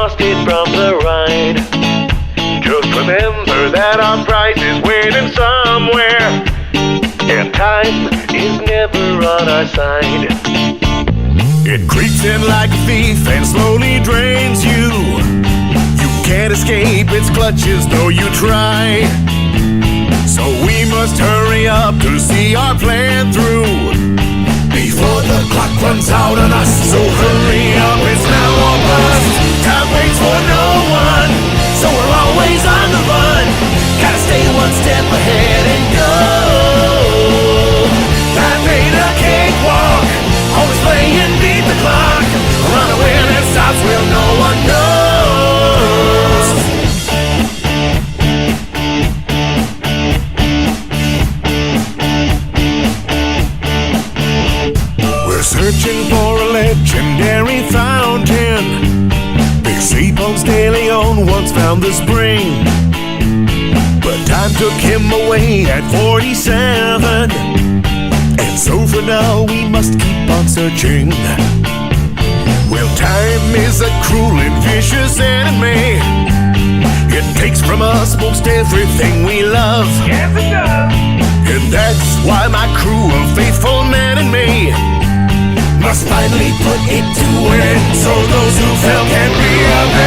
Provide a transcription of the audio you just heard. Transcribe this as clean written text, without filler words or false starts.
lost it from the ride. Just remember that our prize is waiting somewhere, and time is never on our side. It creeps in like a thief and slowly drains you. You can't escape its clutches though you try. So we must hurry up to see our plan through before the clock runs out on us. So hurry up, it's now or bust. Time waits for no one, so we're always on the run. Gotta stay one step ahead and go. Life ain't a cakewalk, always playing beat the clock. Run away and it stops, well no one knows. We're searching for a legendary fountain. They say Ponce de Leon once found the spring, but time took him away at 47. And so for now we must keep on searching. Well, time is a cruel and vicious enemy. It takes from us most everything we love. Yes, it does. And that's why my crew of faithful men and me must finally put it to an end, so those who fell can realize.